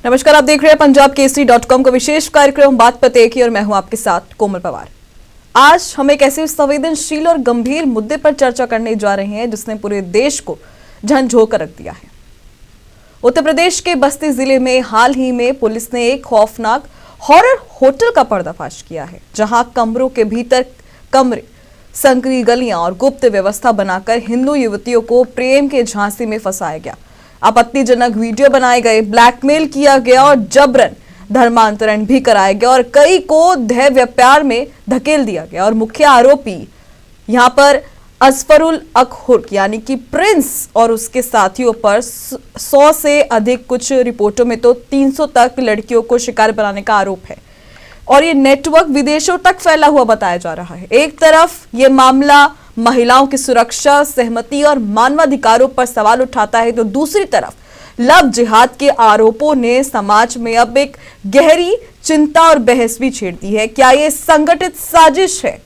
नमस्कार, आप देख रहे हैं पंजाब केसरी.com का विशेष कार्यक्रम बात पते की और मैं हूं आपके साथ कोमल पवार। आज हम एक ऐसे संवेदनशील और गंभीर मुद्दे पर चर्चा करने जा रहे हैं जिसने पूरे देश को झंझोकर रख दिया है। उत्तर प्रदेश के बस्ती जिले में हाल ही में पुलिस ने एक खौफनाक हॉरर होटल का पर्दाफाश किया है, जहां कमरों के भीतर कमरे, संकरी गलियां और गुप्त व्यवस्था बनाकर हिंदू युवतियों को प्रेम के झांसे में फंसाया गया। आपत्तिजनक वीडियो बनाए गए, ब्लैकमेल किया गया और जबरन धर्मांतरण भी कराया गया और कई को देह व्यापार में धकेल दिया गया। और मुख्य आरोपी यहां पर असफरुल अकहुर यानी कि प्रिंस और उसके साथियों पर 100 से अधिक, कुछ रिपोर्टों में तो 300 तक लड़कियों को शिकार बनाने का आरोप है और ये नेटवर्क विदेशों तक फैला हुआ बताया जा रहा है। एक तरफ ये मामला महिलाओं की सुरक्षा, सहमति और मानवाधिकारों पर सवाल उठाता है, तो दूसरी तरफ लव जिहाद के आरोपों ने समाज में अब एक गहरी चिंता और बहस भी छेड़ दी है। क्या ये संगठित साजिश है?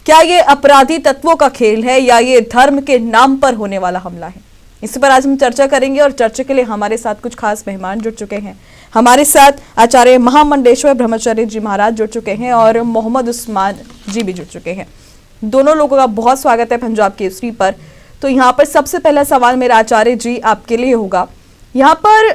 क्या ये अपराधी तत्वों का खेल है या ये धर्म के नाम पर होने वाला हमला है? इस पर आज हम चर्चा करेंगे और चर्चा के लिए हमारे साथ कुछ खास मेहमान जुड़ चुके हैं। हमारे साथ आचार्य महामंडलेश्वर ब्रह्मचारी जी महाराज जुड़ चुके हैं और मोहम्मद उस्मान जी भी जुड़ चुके हैं। दोनों लोगों का बहुत स्वागत है पंजाब केसरी पर। तो यहाँ पर सबसे पहला सवाल मेरा आचार्य जी आपके लिए होगा। यहाँ पर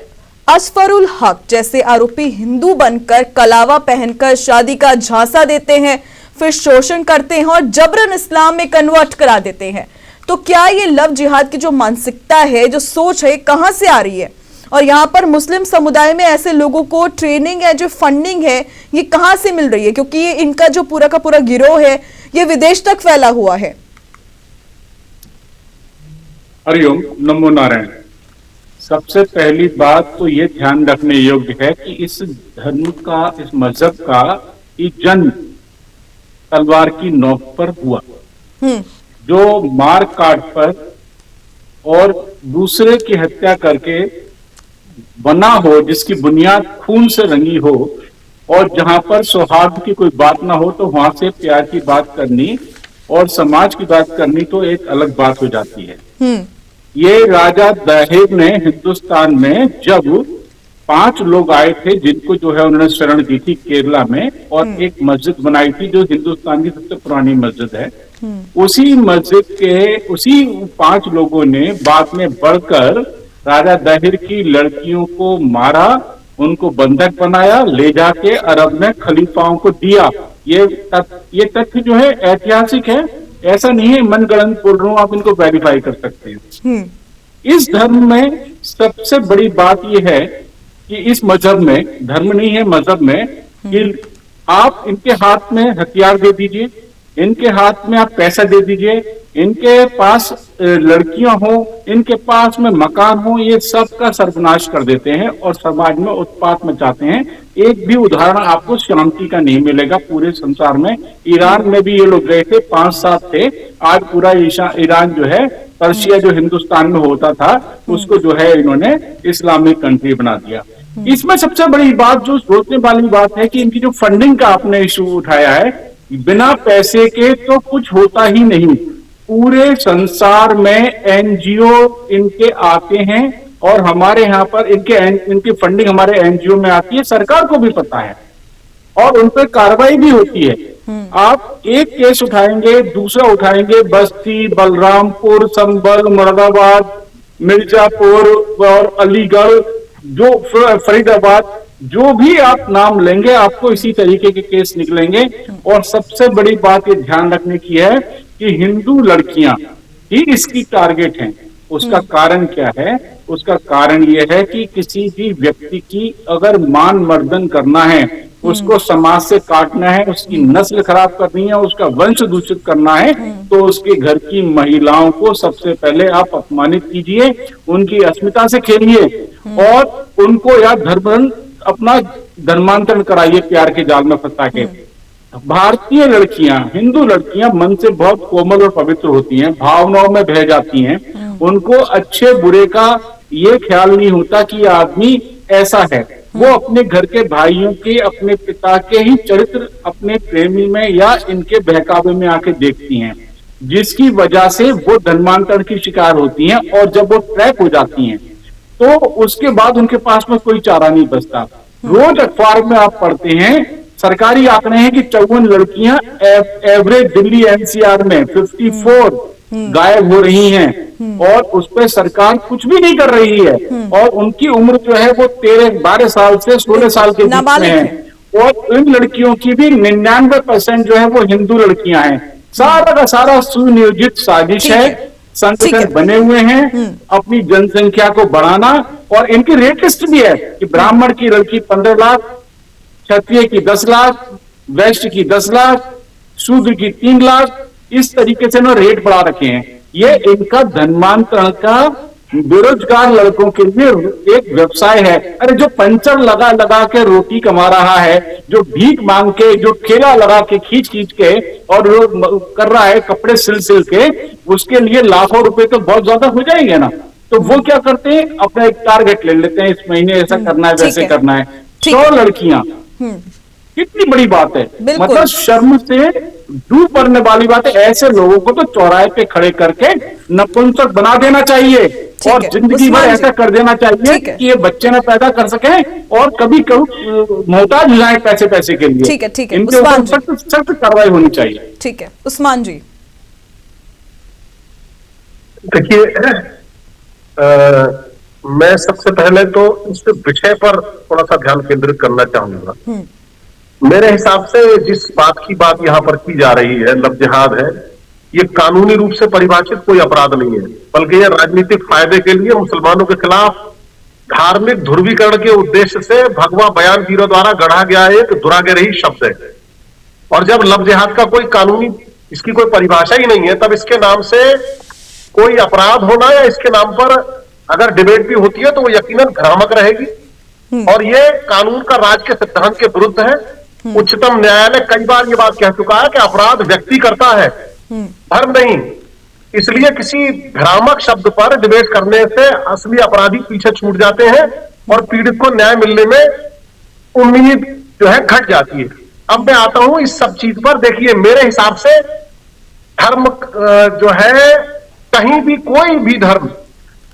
असफरुल हक जैसे आरोपी हिंदू बनकर कलावा पहनकर शादी का झांसा देते हैं, फिर शोषण करते हैं और जबरन इस्लाम में कन्वर्ट करा देते हैं। तो क्या ये लव जिहाद की जो मानसिकता है, जो सोच है, कहां से आ रही है? और यहाँ पर मुस्लिम समुदाय में ऐसे लोगों को ट्रेनिंग है, जो फंडिंग है, ये कहां से मिल रही है? क्योंकि ये इनका जो पूरा का पूरा गिरोह है ये विदेश तक फैला हुआ है। हरिओम, नमो नारायण। सबसे पहली बात तो ये ध्यान रखने योग्य है कि इस धर्म का, इस मजहब का ये जन्म तलवार की नोक पर हुआ, जो मार काट पर और दूसरे की हत्या करके बना हो, जिसकी बुनियाद खून से रंगी हो और जहां पर सौहार्द की कोई बात ना हो, तो वहां से प्यार की बात करनी और समाज की बात करनी तो एक अलग बात हो जाती है। ये राजा दाहिर ने हिंदुस्तान में जब 5 लोग आए थे, जिनको जो है उन्होंने शरण दी थी केरला में, और एक मस्जिद बनाई थी जो हिंदुस्तान की सबसे पुरानी मस्जिद है, उसी मस्जिद के उसी 5 लोगों ने बाद में बढ़कर राजा दाहिर की लड़कियों को मारा, उनको बंधक बनाया, ले जाके अरब में खलीफाओं को दिया। ये तथ्य जो है ऐतिहासिक है, ऐसा नहीं है मनगढ़ंत बोल रहा हूं, आप इनको वेरीफाई कर सकते हैं। इस धर्म में सबसे बड़ी बात यह है कि इस मजहब में, धर्म नहीं है मजहब में, कि आप इनके हाथ में हथियार दे दीजिए, इनके हाथ में आप पैसा दे दीजिए, इनके पास लड़कियां हो, इनके पास में मकान हो, ये सब का सर्वनाश कर देते हैं और समाज में उत्पात मचाते हैं। एक भी उदाहरण आपको शांति का नहीं मिलेगा पूरे संसार में। ईरान में भी ये लोग गए थे, 5-7 थे। आज पूरा ईरान जो है, पर्शिया जो हिंदुस्तान में होता था, उसको जो है इन्होंने इस्लामिक कंट्री बना दिया। इसमें सबसे बड़ी बात जो सोचने वाली बात है कि इनकी जो फंडिंग का आपने इशू उठाया है, बिना पैसे के तो कुछ होता ही नहीं। पूरे संसार में एनजीओ इनके आते हैं और हमारे यहाँ पर इनकी फंडिंग हमारे एनजीओ में आती है, सरकार को भी पता है और उन पर कार्रवाई भी होती है। आप एक केस उठाएंगे, दूसरा उठाएंगे, बस्ती, बलरामपुर, संभल, मुरादाबाद, मिर्जापुर और अलीगढ़, जो फरीदाबाद, जो भी आप नाम लेंगे आपको इसी तरीके के केस निकलेंगे। और सबसे बड़ी बात ये ध्यान रखने की है कि हिंदू लड़कियां ही इसकी टारगेट हैं। उसका कारण क्या है? उसका कारण यह है कि किसी भी व्यक्ति की अगर मान मर्दन करना है, उसको समाज से काटना है, उसकी नस्ल खराब करनी है, उसका वंश दूषित करना है, तो उसके घर की महिलाओं को सबसे पहले आप अपमानित कीजिए, उनकी अस्मिता से खेलिए और उनको या अपना धर्मांतरण कराइए प्यार के जाल में फंसा के। भारतीय लड़कियां, हिंदू लड़कियां मन से बहुत कोमल और पवित्र होती हैं, भावनाओं में बह जाती हैं। उनको अच्छे बुरे का ये ख्याल नहीं होता कि ये आदमी ऐसा है। वो अपने घर के भाइयों के, अपने पिता के ही चरित्र अपने प्रेमी में या इनके बहकावे में आके देखती हैं, जिसकी वजह से वो धर्मांतरण की शिकार होती हैं। और जब वो ट्रैक हो जाती हैं तो उसके बाद उनके पास में कोई चारा नहीं बचता। रोज अखबार में आप पढ़ते हैं, सरकारी आंकड़े हैं कि 54 लड़कियां एवरेज दिल्ली एनसीआर में 54 गायब हो रही हैं और उस पर सरकार कुछ भी नहीं कर रही है। और उनकी उम्र जो है वो 12 साल से 16 साल के बीच में है। और इन लड़कियों की भी 99% जो है वो हिंदू लड़कियां हैं। सारा का सारा सुनियोजित साजिश है, संगठन बने हुए हैं अपनी जनसंख्या को बढ़ाना। और इनकी रेट लिस्ट भी है कि ब्राह्मण की लड़की 15 लाख, क्षत्रिय की 10 लाख, वैश्य की 10 लाख, शूद्र की 3 लाख, इस तरीके से इन्होंने रेट बढ़ा रखे हैं। ये इनका धनवांतरण का बेरोजगार लड़कों के लिए एक व्यवसाय है। अरे जो पंचर लगा लगा के रोटी कमा रहा है, जो भीख मांग के, जो ठेला लगा के खींच खींच के और वो कर रहा है कपड़े सिल सिल के, उसके लिए लाखों रुपए तो बहुत ज्यादा हो जाएंगे ना। तो वो क्या करते हैं, अपना एक टारगेट ले लेते हैं, इस महीने ऐसा करना है, वैसे करना है। 100 लड़कियां, कितनी बड़ी बात है। मतलब शर्म से डूब पड़ने वाली बात है। ऐसे लोगों को तो चौराहे पे खड़े करके नपुंसक बना देना चाहिए और जिंदगी भर ऐसा कर देना चाहिए कि ये बच्चे ना पैदा कर सके और कभी कभी मोहताज हो जाए पैसे पैसे के लिए। ठीक है, इनके ऊपर सख्त कार्रवाई होनी चाहिए। ठीक है उस्मान जी। देखिए, मैं सबसे पहले तो इस विषय पर थोड़ा सा ध्यान केंद्रित करना चाहूंगा। मेरे हिसाब से जिस बात की बात यहाँ पर की जा रही है, लव जिहाद है, ये कानूनी रूप से परिभाषित कोई अपराध नहीं है, बल्कि ये राजनीतिक फायदे के लिए मुसलमानों के खिलाफ धार्मिक ध्रुवीकरण के उद्देश्य से भगवा बयानवीरों द्वारा गढ़ा गया एक दुराग्रही शब्द है। और जब लव जिहाद का कोई कानूनी, इसकी कोई परिभाषा ही नहीं है, तब इसके नाम से कोई अपराध होना या इसके नाम पर अगर डिबेट भी होती है तो वो यकीनन भ्रामक रहेगी। और ये कानून का राज के सिद्धांत के विरुद्ध है। उच्चतम न्यायालय कई बार ये बात कह चुका है कि अपराध व्यक्ति करता है, धर्म नहीं। इसलिए किसी भ्रामक शब्द पर डिबेट करने से असली अपराधी पीछे छूट जाते हैं और पीड़ित को न्याय मिलने में उम्मीद जो है घट जाती है। अब मैं आता हूं इस सब चीज पर। देखिए, मेरे हिसाब से धर्म जो है, कहीं भी कोई भी धर्म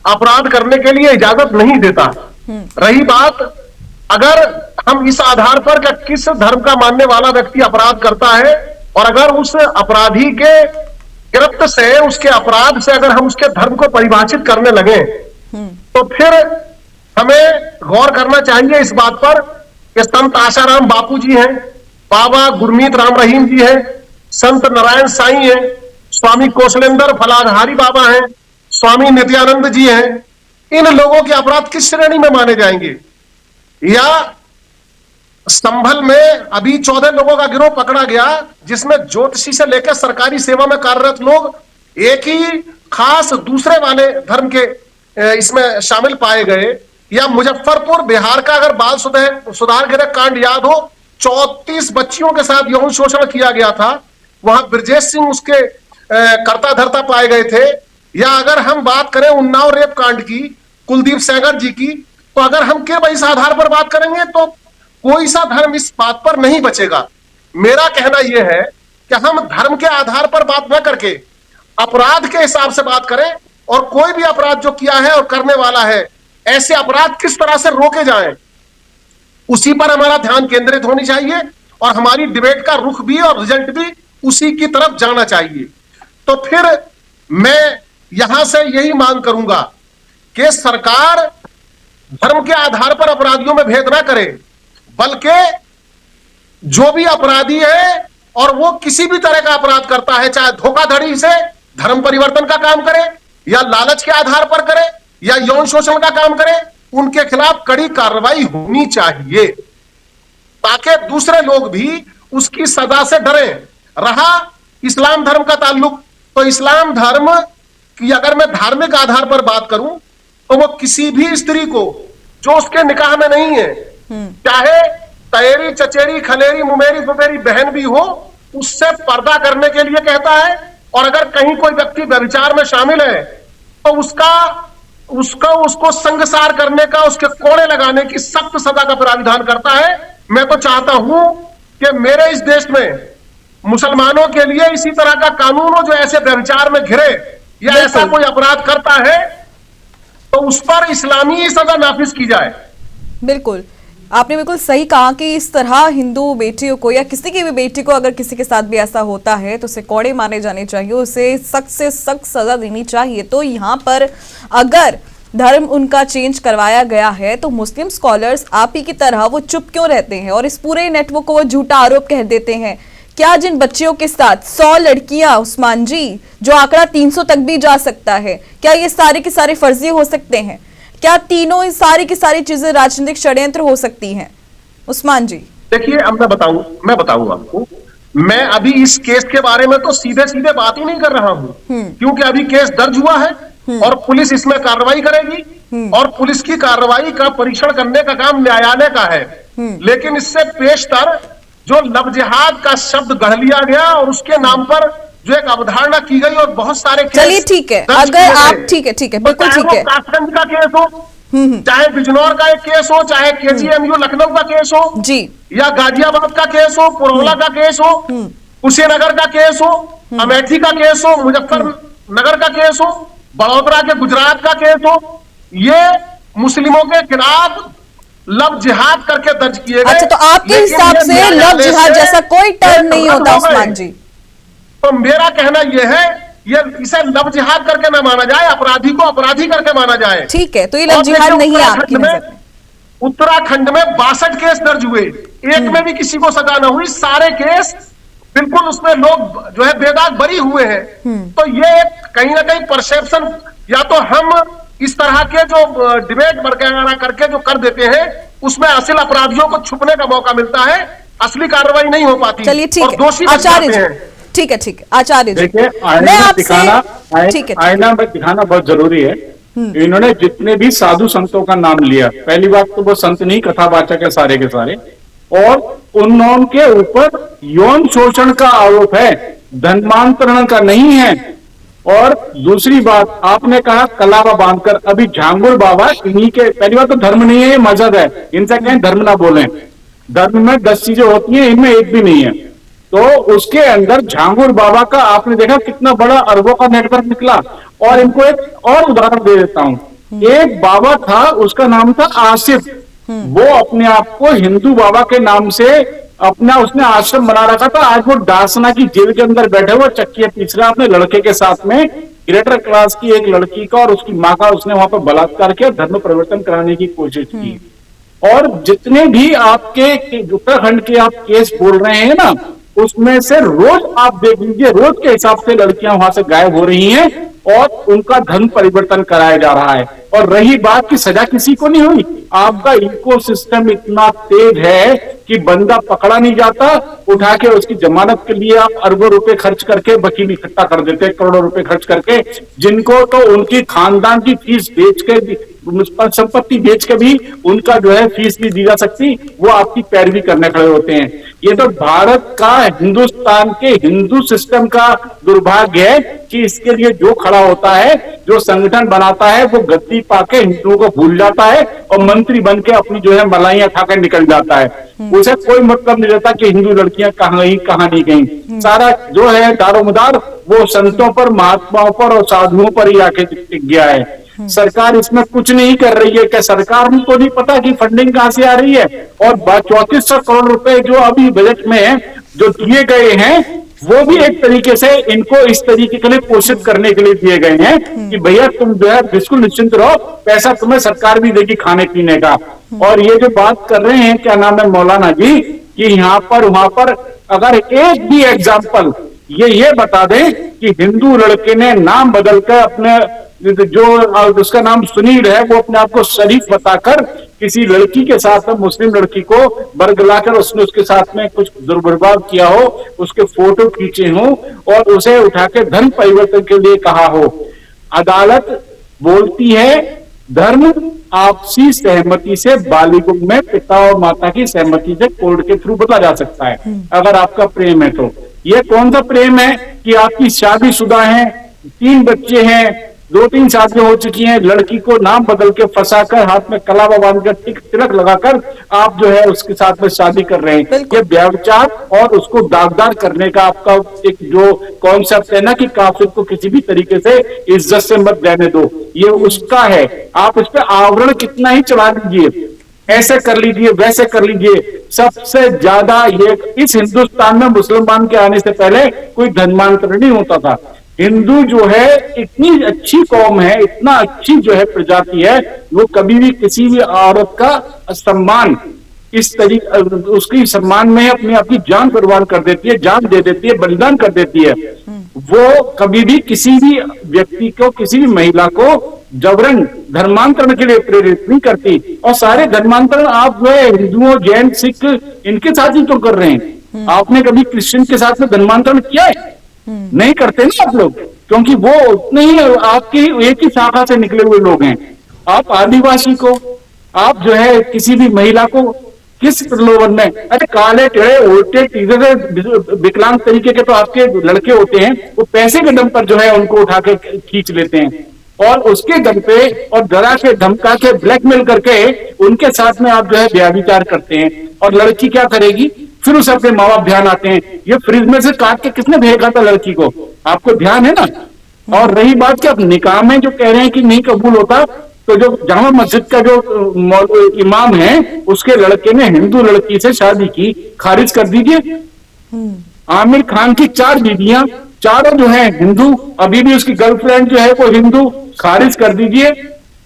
अपराध करने के लिए इजाजत नहीं देता। रही बात अगर हम इस आधार पर कि किस धर्म का मानने वाला व्यक्ति अपराध करता है और अगर उस अपराधी के कृत्य से, उसके अपराध से अगर हम उसके धर्म को परिभाषित करने लगे तो फिर हमें गौर करना चाहिए इस बात पर कि संत आशाराम बापू जी हैं, बाबा गुरमीत राम रहीम जी हैं, संत नारायण साईं हैं, स्वामी कौशलेंद्र फलाधारी बाबा हैं, स्वामी नित्यानंद जी हैं। इन लोगों के अपराध किस श्रेणी में माने जाएंगे? या संभल में अभी 14 लोगों का गिरोह पकड़ा गया जिसमें ज्योतिषी से लेकर सरकारी सेवा में कार्यरत लोग एक ही खास दूसरे वाले धर्म के इसमें शामिल पाए गए। या मुजफ्फरपुर बिहार का अगर बाल सुधार गृह कांड याद हो, 34 बच्चियों के साथ यौन शोषण किया गया था, वहां ब्रजेश सिंह उसके कर्ता धर्ता पाए गए थे। या अगर हम बात करें उन्नाव रेप कांड की, कुलदीप सेंगर जी की, तो अगर हम केवल इस आधार पर बात करेंगे तो कोई सा धर्म इस बात पर नहीं बचेगा। मेरा कहना यह है कि हम धर्म के आधार पर बात न करके अपराध के हिसाब से बात करें और कोई भी अपराध जो किया है और करने वाला है, ऐसे अपराध किस तरह से रोके जाएं, उसी पर हमारा ध्यान केंद्रित होनी चाहिए और हमारी डिबेट का रुख भी और रिजल्ट भी उसी की तरफ जाना चाहिए। तो फिर मैं यहां से यही मांग करूंगा कि सरकार धर्म के आधार पर अपराधियों में भेद ना करे, बल्कि जो भी अपराधी है और वो किसी भी तरह का अपराध करता है, चाहे धोखाधड़ी से धर्म परिवर्तन का काम करे या लालच के आधार पर करे या यौन शोषण का काम करे, उनके खिलाफ कड़ी कार्रवाई होनी चाहिए ताकि दूसरे लोग भी उसकी सजा से डरें। रहा इस्लाम धर्म का ताल्लुक, तो इस्लाम धर्म की अगर मैं धार्मिक आधार पर बात करूं तो वो किसी भी स्त्री को जो उसके निकाह में नहीं है, चाहे तयेरी चचेरी खलेरी मुमेरी फुफेरी बहन भी हो, उससे पर्दा करने के लिए कहता है। और अगर कहीं कोई व्यक्ति व्यभिचार में शामिल है तो उसको संगसार करने का, उसके कोड़े लगाने की सख्त सजा का प्राविधान करता है। मैं तो चाहता हूं कि मेरे इस देश में मुसलमानों के लिए इसी तरह का कानून हो जो ऐसे व्यभिचार में घिरे या ऐसा कोई अपराध करता है तो उस पर इस्लामी सजा नाफिज की जाए। बिल्कुल, आपने बिल्कुल सही कहा कि इस तरह हिंदू बेटियों को या किसी की भी बेटी को अगर किसी के साथ भी ऐसा होता है तो उसे कौड़े मारे जाने चाहिए, उसे सख्त से सख्त सजा देनी चाहिए। तो यहाँ पर अगर धर्म उनका चेंज करवाया गया है तो मुस्लिम स्कॉलर्स आप ही की तरह वो चुप क्यों रहते हैं और इस पूरे नेटवर्क को वो झूठा आरोप कह देते हैं? क्या जिन बच्चियों के साथ 100 लड़कियां, उस्मान जी, जो आंकड़ा 300 तक भी जा सकता है, क्या ये सारे के सारे फर्जी हो सकते हैं? क्या तीनों सारी की सारी चीजें राजनीतिक षड्यंत्र हो सकती हैं? उस्मान जी देखिए, अब मैं बताऊं आपको, मैं अभी इस केस के बारे में तो सीधे सीधे बात ही नहीं कर रहा हूं, क्योंकि अभी केस दर्ज हुआ है और पुलिस इसमें कार्रवाई करेगी और पुलिस की कार्रवाई का परीक्षण करने का काम न्यायालय का है। लेकिन इससे पेशतर जो लव जिहाद का शब्द गढ़ लिया गया और उसके नाम पर जो एक अवधारणा की गई और बहुत सारे केस, चलिए ठीक है, अगर आप ठीक है बिल्कुल ठीक है, कासगंज का केस हो, चाहे बिजनौर का एक केस हो, चाहे केजीएमयू लखनऊ का केस हो जी, या गाजियाबाद का केस हो, पुरौला का केस हो, कुशीनगर का केस हो, अमेठी का केस हो, मुजफ्फरनगर का केस हो, बड़ोदरा के गुजरात का केस हो, ये मुस्लिमों के खिलाफ लव जिहाद करके दर्ज किए गए। अच्छा, तो आपके हिसाब से लव जिहाद जैसा कोई टर्म नहीं होता उस्मान जी? तो मेरा कहना यह है, ये इसे लव जिहाद करके ना माना जाए, अपराधी को अपराधी करके माना जाए। ठीक है, तो ये लव जिहाद नहीं है आपकी नजर में? उत्तराखंड में 62 केस दर्ज हुए, एक में भी किसी को सजा न हुई, सारे केस बिल्कुल उसमें लोग जो है बेदाग बरी हुए हैं। तो ये कहीं ना कहीं परसेप्शन, या तो हम इस तरह के जो डिबेट वगैरह करके जो कर देते हैं उसमें असल अपराधियों को छुपने का मौका मिलता है, असली कार्रवाई नहीं हो पाती। चलिए ठीक है, दोषी आचार्य जी, ठीक है आचार्य जी, देखिए, आईना में दिखाना बहुत जरूरी है। इन्होंने जितने भी साधु संतों का नाम लिया, पहली बात तो वो संत नहीं, कथावाचक है सारे के सारे, और उनके ऊपर यौन शोषण का आरोप है, धर्मांतरण का नहीं है। और दूसरी बात, आपने कहा कलावा बांधकर, अभी झांगुर बाबा इन्हीं के, पहली बात तो धर्म नहीं है, ये मजहब है, इनसे कहें धर्म ना बोलें। धर्म में 10 चीजें होती हैं, इनमें एक भी नहीं है। तो उसके अंदर झांगुर बाबा का आपने देखा कितना बड़ा अरबों का नेटवर्क निकला। और इनको एक और उदाहरण दे देता हूं। एक बाबा था, उसका नाम था आसिफ, वो अपने आप को हिंदू बाबा के नाम से अपना उसने आश्रम बना रखा था। आज वो डासना की जेल के अंदर बैठे हुए चक्की पीछ रहा अपने लड़के के साथ में, ग्रेटर क्लास की एक लड़की का और उसकी माँ का उसने वहां पर बलात्कार किया, धर्म परिवर्तन कराने की कोशिश की। और जितने भी आपके उत्तराखंड के आप केस बोल रहे हैं ना, उसमें से रोज आप देख लीजिए, रोज के हिसाब से लड़कियां वहां से गायब हो रही हैं और उनका धर्म परिवर्तन कराया जा रहा है। और रही बात की सजा किसी को नहीं हुई, आपका इकोसिस्टम इतना तेज है कि बंदा पकड़ा नहीं जाता, उठा के उसकी जमानत के लिए आप अरबों रुपए खर्च करके वकील इकट्ठा कर देते हैं, करोड़ों रुपए खर्च करके, जिनको तो उनकी खानदान की फीस बेच के, संपत्ति बेच के भी उनका जो है फीस नहीं दी जा सकती, वो आपकी पैरवी करने खड़े होते हैं। ये तो भारत का, हिंदुस्तान के हिंदू सिस्टम का दुर्भाग्य है कि इसके लिए जो खड़ा होता है, जो संगठन बनाता है, वो गद्दी पाके हिंदुओं को भूल जाता है और मंत्री बन के अपनी जो है मलाइयां खाकर निकल जाता है। उसे कोई मतलब नहीं रहता कि हिंदू लड़कियां कहाँ गई कहाँ नहीं गई। सारा जो है दारोमदार वो संतों पर, महात्माओं पर और साधुओं पर ही आके टिक गया है। सरकार इसमें कुछ नहीं कर रही है। क्या सरकार को नहीं पता कि फंडिंग कहां से आ रही है? और 3400 करोड़ रुपए जो अभी बजट में जो दिए गए हैं, वो भी एक तरीके से इनको इस तरीके के लिए पोषित करने के लिए दिए गए हैं कि भैया तुम जो है बिल्कुल निश्चिंत रहो, पैसा तुम्हें सरकार भी देगी खाने पीने का। और ये जो बात कर रहे हैं, क्या नाम है मौलाना जी, कि यहाँ पर वहां पर अगर एक भी एग्जाम्पल ये बता दें कि हिंदू लड़के ने नाम बदलकर अपने, जो उसका नाम सुनील है, वो अपने आप को शरीफ बताकर किसी लड़की के साथ, मुस्लिम लड़की को बरगलाकर उसने उसके साथ में कुछ दुर्व्यवहार किया हो, उसके फोटो खींचे हो और उसे उठा के धर्म परिवर्तन के लिए कहा हो, अदालत बोलती है धर्म आपसी सहमति से बालिगों में पिता और माता की सहमति से कोर्ट के थ्रू बदला जा सकता है अगर आपका प्रेम है तो। ये कौन सा प्रेम है कि आपकी शादीशुदा है, 3 बच्चे हैं, 2-3 शादियां हो चुकी हैं, लड़की को नाम बदल के फंसाकर हाथ में कलावा बांधकर तिलक लगाकर आप जो है उसके साथ में शादी कर रहे हैं। बिल्कुल। ये व्यभिचार और उसको दागदार करने का आपका एक जो कॉन्सेप्ट है ना कि काफिर को किसी भी तरीके से इज्जत से मत रहने दो, ये उसका है। आप इस पे आवरण कितना ही चढ़ा लीजिए, ऐसे कर लीजिए, वैसे कर लीजिए, सबसे ज्यादा ये इस हिंदुस्तान में मुसलमान के आने से पहले कोई धर्मांतरण नहीं होता था। हिंदू जो है इतनी अच्छी कौम है, इतना अच्छी जो है प्रजाति है, वो कभी भी किसी भी औरत का सम्मान इस तरीके उसकी सम्मान में अपनी आपकी जान कुर्बान कर देती है, जान दे देती है, बलिदान कर देती है। वो कभी भी किसी भी व्यक्ति को, किसी भी महिला को जबरन धर्मांतरण के लिए प्रेरित नहीं करती। और सारे धर्मांतरण आप जो है हिंदुओं, जैन, सिख इनके साथ ही तो कर रहे हैं। आपने कभी क्रिश्चियन के साथ में धर्मांतरण किया है? नहीं करते ना आप लोग, क्योंकि वो उतने ही आपकी एक ही शाखा से निकले हुए लोग हैं। आप आदिवासी को, आप जो है किसी भी महिला को किस प्रलोभन में, अरे काले टेढ़े उल्टे सीधे विकलांग तरीके के तो आपके लड़के होते हैं, वो पैसे के दम पर जो है उनको उठा के खींच लेते हैं और उसके दम पे और डरा के धमका के ब्लैकमेल करके उनके साथ में आप जो है व्यभिचार करते हैं। और लड़की क्या करेगी? फिर उसे अपने माँ बाप ध्यान आते हैं, ये फ्रिज में से काट के किसने भेजा था लड़की को? आपको ध्यान है ना? और रही बात कि आप निकाह में जो कह रहे हैं कि नहीं कबूल होता, तो जो जामा मस्जिद का जो इमाम है उसके लड़के ने हिंदू लड़की से शादी की, खारिज कर दीजिए। आमिर खान की 4 बीवियां, चारों जो है हिंदू, अभी भी उसकी गर्लफ्रेंड जो है वो हिंदू, खारिज कर दीजिए।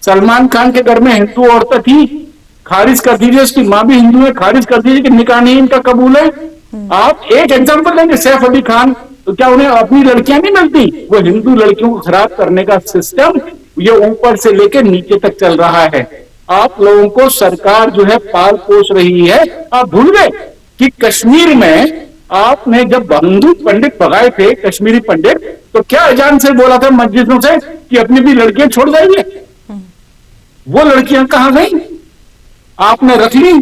सलमान खान के घर में हिंदू औरतें थी, खारिज कर दीजिए। उसकी माँ भी हिंदू है, खारिज कर दीजिए कि निकाह नहीं इनका कबूल है। आप एक एग्जांपल लेंगे, सैफ अली खान, तो क्या उन्हें अपनी लड़कियां नहीं मिलती? वो हिंदू लड़कियों को खराब करने का सिस्टम ये ऊपर से लेकर नीचे तक चल रहा है। आप लोगों को सरकार जो है पाल पोस रही है। आप भूल गए कि कश्मीर में आपने जब हिंदू पंडित भगाए थे, कश्मीरी पंडित, तो क्या अजान से बोला था मस्जिदों से कि अपनी भी लड़कियां छोड़ जाइए? वो लड़कियां कहां गई? आपने रख ली।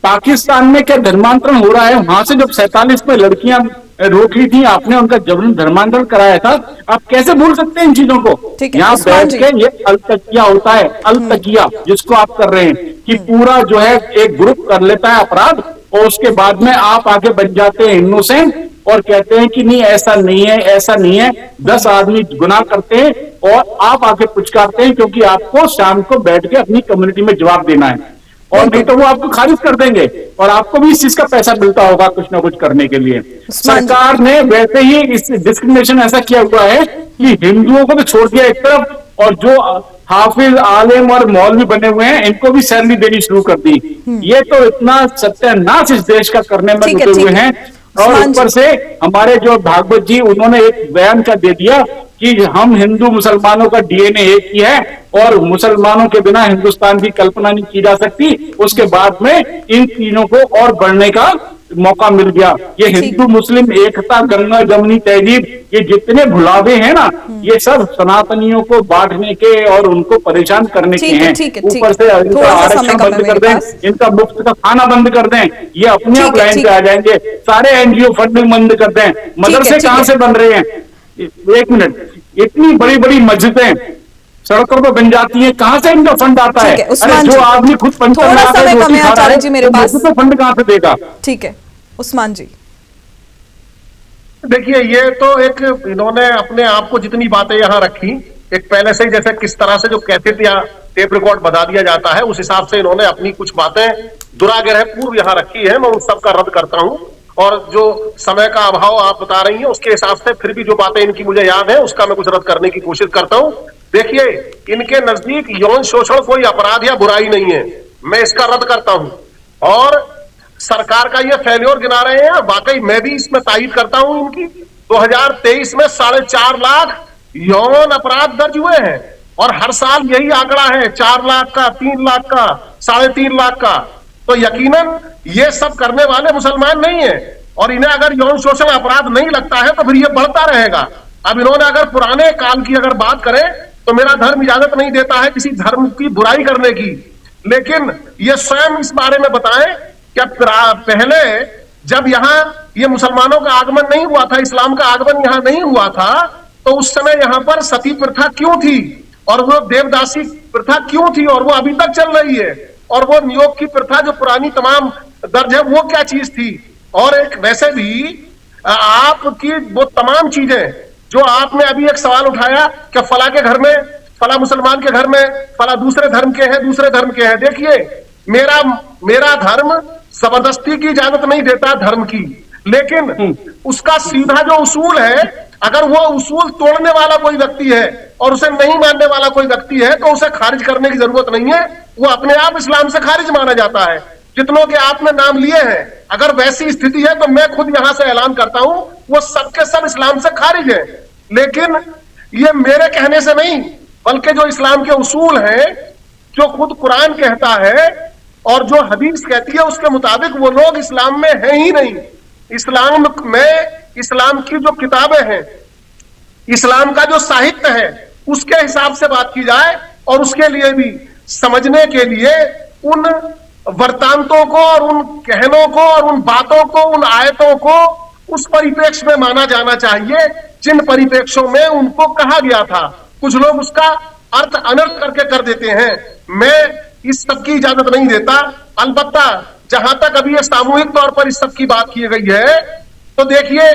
पाकिस्तान में क्या धर्मांतरण हो रहा है? वहां से जब 47 में लड़कियां रोक ली थी, आपने उनका जबरन धर्मांतरण कराया था। आप कैसे भूल सकते हैं इन चीजों को? यहाँ बैठ के ये अलतकिया होता है, अलतकिया जिसको आप कर रहे हैं कि पूरा जो है एक ग्रुप कर लेता है अपराध और उसके बाद में आप आगे बन जाते हैं इनोसेंट और कहते हैं कि नहीं ऐसा नहीं है, ऐसा नहीं है। 10 आदमी गुनाह करते हैं और आप आके पुचकारते हैं क्योंकि आपको शाम को बैठ के अपनी कम्युनिटी में जवाब देना है, और नहीं तो वो आपको खारिज कर देंगे और आपको भी इस चीज का पैसा मिलता होगा कुछ ना कुछ करने के लिए। सरकार ने वैसे ही इस डिस्क्रिमिनेशन ऐसा किया हुआ है कि हिंदुओं को तो छोड़ दिया एक तरफ, और जो हाफिज, आलिम और मौलवी बने हुए हैं इनको भी सैलरी देनी शुरू कर दी। ये तो इतना सत्यानाश इस देश का करने में जुटे हुए हैं। और ऊपर से हमारे जो भागवत जी, उन्होंने एक बयान का दे दिया कि हम हिंदू मुसलमानों का डीएनए एक ही है और मुसलमानों के बिना हिंदुस्तान की कल्पना नहीं की जा सकती। उसके बाद में इन तीनों को और बढ़ने का मौका मिल गया। ये हिंदू मुस्लिम एकता, गंगा जमुनी तहजीब, ये जितने भुलावे हैं ना, ये सब सनातनियों को बांटने के और उनको परेशान करने के हैं। ऊपर से इनका आरक्षण बंद कर दें, इनका मुफ्त का खाना बंद कर दें, ये अपने आप लाइन पे आ जाएंगे। सारे एनजीओ फंडिंग बंद कर दें। मदरसे कहां से बन रहे हैं? एक मिनट, इतनी बड़ी बड़ी मस्जिदें सड़कों पर बन जाती है, कहां से इनका फंड आता है? अरे जो आदमी खुद फंड थोड़ा समय कम है आचार्य जी मेरे पास, तो फंड कहां से देगा? ठीक है उस्मान जी। देखिए, ये तो एक इन्होंने अपने आप को जितनी बातें यहाँ रखी, एक पहले से ही जैसे किस तरह से जो कैसेट या टेप रिकॉर्ड बता दिया जाता है, उस हिसाब से इन्होंने अपनी कुछ बातें दुराग्रह पूर्व यहाँ रखी है। मैं उन सब का रद्द करता हूँ और जो समय का अभाव आप बता रही हैं उसके हिसाब से फिर भी जो बातें इनकी मुझे याद है उसका मैं कुछ रद्द करने की कोशिश करता हूँ। देखिए, इनके नजदीक यौन शोषण कोई अपराध या बुराई नहीं है, मैं इसका रद्द करता हूं। और सरकार का ये फेल्योर गिना रहे हैं, वाकई मैं भी इसमें तायीद करता हूं इनकी। 2023 में 4.5 लाख यौन अपराध दर्ज हुए हैं और हर साल यही आंकड़ा है, 4 लाख का, 3 लाख का, 3.5 लाख का। तो यकीनन ये सब करने वाले मुसलमान नहीं है और इन्हें अगर यौन शोषण अपराध नहीं लगता है तो फिर ये बढ़ता रहेगा। अब इन्होंने अगर पुराने काल की अगर बात करें तो मेरा धर्म इजाजत नहीं देता है किसी धर्म की बुराई करने की, लेकिन ये स्वयं इस बारे में बताएं कि पहले जब यहाँ ये मुसलमानों का आगमन नहीं हुआ था, इस्लाम का आगमन यहाँ नहीं हुआ था, तो उस समय यहाँ पर सती प्रथा क्यों थी और वो देवदासी प्रथा क्यों थी और वो अभी तक चल रही है, और वो नियोग की प्रथा जो पुरानी तमाम दर्ज है वो क्या चीज थी। और एक वैसे भी आपकी वो तमाम चीजें जो आपने अभी एक सवाल उठाया कि फला के घर में, फला मुसलमान के घर में, फला दूसरे धर्म के हैं, दूसरे धर्म के हैं। देखिए, मेरा धर्म जबरदस्ती की इजाजत नहीं देता धर्म की, लेकिन उसका सीधा जो उसूल है, अगर वो उसूल तोड़ने वाला कोई व्यक्ति है और उसे नहीं मानने वाला कोई व्यक्ति है तो उसे खारिज करने की जरूरत नहीं है, वो अपने आप इस्लाम से खारिज माना जाता है। जितनों के आपने नाम लिए हैं, अगर वैसी स्थिति है तो मैं खुद यहां से ऐलान करता हूं वो सबके सब इस्लाम से खारिज है। लेकिन ये मेरे कहने से नहीं, बल्कि जो इस्लाम के उसूल हैं, जो खुद कुरान कहता है और जो हदीस कहती है, उसके मुताबिक वो लोग इस्लाम में हैं ही नहीं। इस्लाम में, इस्लाम की जो किताबें हैं, इस्लाम का जो साहित्य है, उसके हिसाब से बात की जाए और उसके लिए भी समझने के लिए उन वृत्तांतों को और उन कहनों को और उन बातों को, उन आयतों को उस परिप्रेक्ष्य में माना जाना चाहिए जिन परिप्रेक्ष्यों में उनको कहा गया था। कुछ लोग उसका अर्थ अनर्थ करके कर देते हैं, मैं इस सब की इजाजत नहीं देता। अलबत्ता जहां तक अभी ये सामूहिक तौर पर इस सब की बात की गई है, तो देखिए,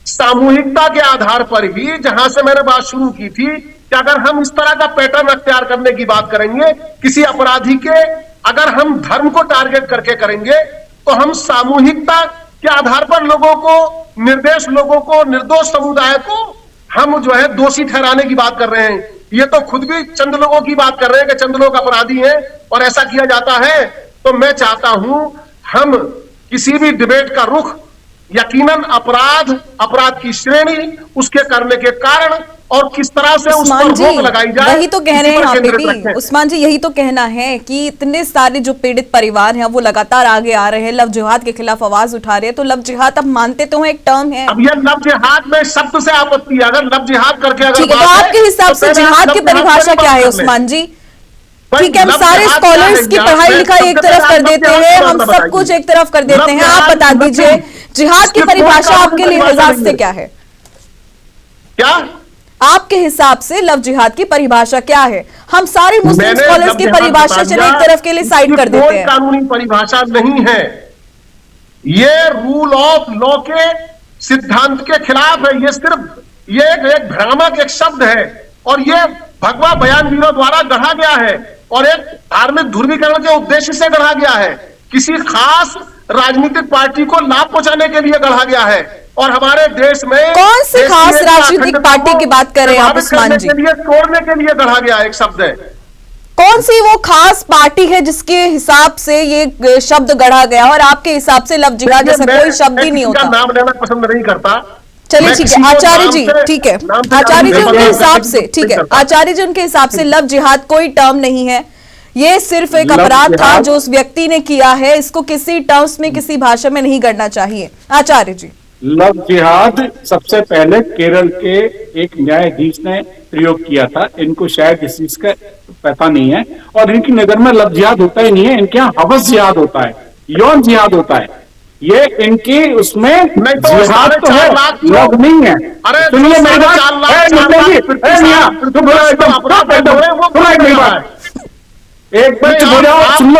सामूहिकता के आधार पर ही, जहां से मैंने बात शुरू की थी कि अगर हम इस तरह का पैटर्न अख्तियार करने की बात करेंगे किसी अपराधी के, अगर हम धर्म को टारगेट करके करेंगे तो हम सामूहिकता के आधार पर लोगों को, निर्दोष समुदाय को हम जो है दोषी ठहराने की बात कर रहे हैं। ये तो खुद भी चंद लोगों की बात कर रहे हैं कि चंद लोग अपराधी हैं और ऐसा किया जाता है। तो मैं चाहता हूं हम किसी भी डिबेट का रुख यकीनन अपराध की श्रेणी, उसके करने के कारण और किस तरह से उस पर रोक लगाई जाए, यही तो कह रहे हैं यहाँ पे भी उस्मान जी, यही तो कहना है कि इतने सारे जो पीड़ित परिवार हैं वो लगातार आगे आ रहे हैं, लव जिहाद के खिलाफ आवाज उठा रहे हैं। तो लव जिहाद अब मानते तो हैं एक टर्म है, अब ये लव जिहाद में शब्द से आपत्ति है। अगर लव जिहाद करके अगर ठीक है, तो आपके हिसाब से जिहाद की परिभाषा क्या है उस्मान जी? ठीक है, हम सारे स्कॉलर्स की पढ़ाई लिखाई एक तरफ कर देते हैं, हम सब कुछ एक तरफ कर देते हैं, आप बता दीजिए जिहाद की परिभाषा आपके लिए हिसाब से क्या है? क्या आपके हिसाब से लव जिहाद की परिभाषा क्या है? हम सारे मुस्लिम स्कॉलर्स की परिभाषा चले एक तरफ के लिए साइड कर देते हैं। कानूनी परिभाषा नहीं है, ये रूल ऑफ लॉ के सिद्धांत के खिलाफ है। ये सिर्फ ये एक भ्रामक एक शब्द है और ये भगवा बयानवीरों द्वारा गढ़ा गया है और एक धार्मिक ध्रुवीकरण के उद्देश्य से गढ़ा गया है, किसी खास राजनीतिक पार्टी को लाभ पहुंचाने के लिए गढ़ा गया है। और हमारे देश में कौन सी खास राजनीतिक पार्टी की बात कर रहे हैं आप उस्मान जी? तोड़ने के लिए गढ़ा गया एक शब्द है। कौन सी वो खास पार्टी है जिसके हिसाब से ये शब्द गढ़ा गया और आपके हिसाब से लव जिहाद जैसा कोई शब्द ही नहीं होता? नाम लेना पसंद नहीं करता। चलिए ठीक है, आचार्य जी, ठीक है, आचार्य जी उनके हिसाब से, ठीक है, आचार्य जी उनके हिसाब से लव जिहाद कोई टर्म नहीं है, ये सिर्फ एक अपराध था जो उस व्यक्ति ने किया है, इसको किसी टर्म्स में, किसी भाषा में नहीं करना चाहिए। आचार्य जी, लव जिहाद सबसे पहले केरल के एक न्यायाधीश ने प्रयोग किया था, इनको शायद इस चीज का पता नहीं है और इनकी नजर में लव जिहाद होता ही नहीं है, इनके यहाँ हवस जिहाद होता है, यौन जिहाद होता है। ये इनकी उसमें जिहाद तो है, लव नहीं है। सुनिए मेरी बात, एक बच हो जाओ, सुन